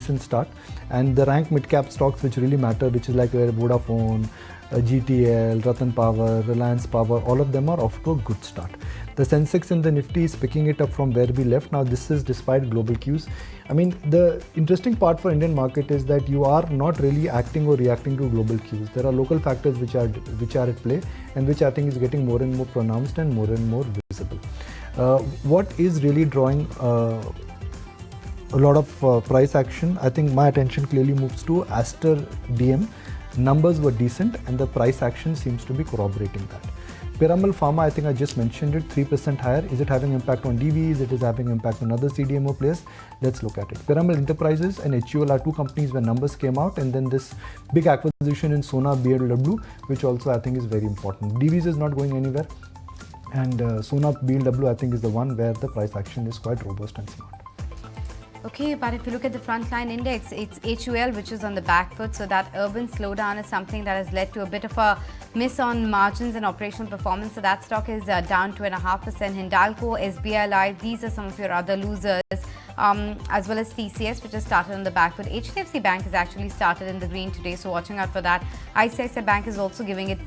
decent start, and the rank mid-cap stocks which really matter, which is like Vodafone, GTL, Ratan Power, Reliance Power, all of them are off to a good start. The Sensex and the Nifty is picking it up from where we left. Now this is despite global cues. I mean, the interesting part for Indian market is that you are not really acting or reacting to global cues. There are local factors which are at play, and which I think is getting more and more pronounced and more visible. What is really drawing a lot of price action? I think my attention clearly moves to Aster DM. Numbers were decent and the price action seems to be corroborating that. Piramal Pharma, I think I just mentioned it, 3% higher. Is it having impact on DVs? It is having impact on other CDMO players. Let's look at it. Piramal Enterprises and HUL are two companies where numbers came out, and then this big acquisition in Sona BLW, which also I think is very important. DVs is not going anywhere, and Sona BLW I think is the one where the price action is quite robust and smart. Okay, but if you look at the frontline index, it's HUL which is on the back foot. So that urban slowdown is something that has led to a bit of a miss on margins and operational performance. So that stock is down 2.5%. Hindalco, SBI Life, these are some of your other losers. As well as TCS, which has started on the back foot. HDFC Bank has actually started in the green today, so watching out for that. ICICI Bank is also giving it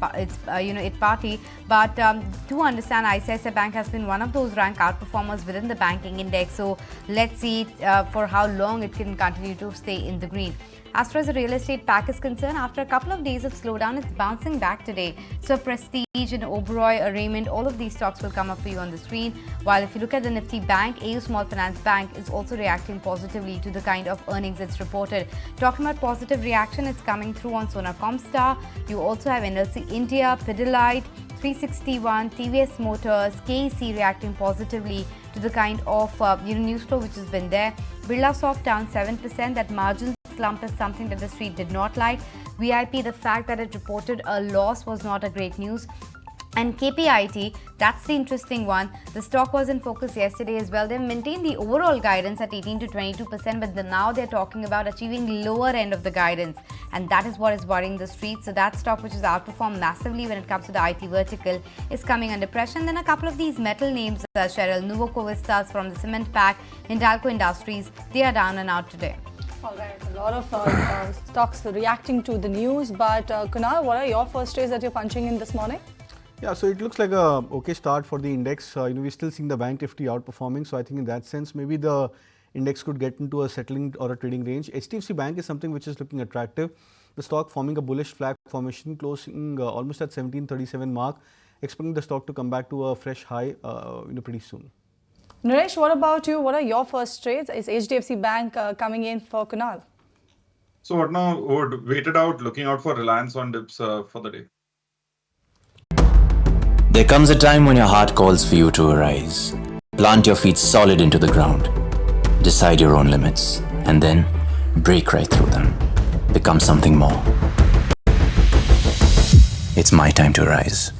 party, but to understand, ICICI Bank has been one of those rank outperformers within the banking index. So let's see for how long it can continue to stay in the green. As far as the real estate pack is concerned, after a couple of days of slowdown, it's bouncing back today. So Prestige and Oberoi, Raymond, all of these stocks will come up for you on the screen. While if you look at the Nifty Bank, AU Small Finance Bank is also reacting positively to the kind of earnings it's reported. Talking about positive reaction, it's coming through on Sona Comstar. You also have NLC India, Pidilite, 361, TVS Motors, KEC reacting positively to the kind of news flow which has been there. Birlasoft down 7%. That margin slump is something that the street did not like. VIP, the fact that it reported a loss was not a great news. And KPIT, that's the interesting one. The stock was in focus yesterday as well. They maintained the overall guidance at 18 to 22%, but now they're talking about achieving lower end of the guidance. And that is what is worrying the street. So that stock, which has outperformed massively when it comes to the IT vertical, is coming under pressure. And then a couple of these metal names, Cheryl, Nuvoco Vistas from the cement pack, Hindalco Industries, they are down and out today. All right, a lot of stocks reacting to the news. But Kunal, what are your first trades that you're punching in this morning? Yeah, so it looks like a okay start for the index. We're still seeing the bank Nifty outperforming. So I think in that sense, maybe the index could get into a settling or a trading range. HDFC Bank is something which is looking attractive. The stock forming a bullish flag formation, closing almost at 1737 mark. Expecting the stock to come back to a fresh high, pretty soon. Naresh, what about you? What are your first trades? Is HDFC Bank coming in for Kunal? So what now? Waited out, looking out for Reliance on dips for the day. There comes a time when your heart calls for you to arise. Plant your feet solid into the ground. Decide your own limits. And then break right through them. Become something more. It's my time to rise.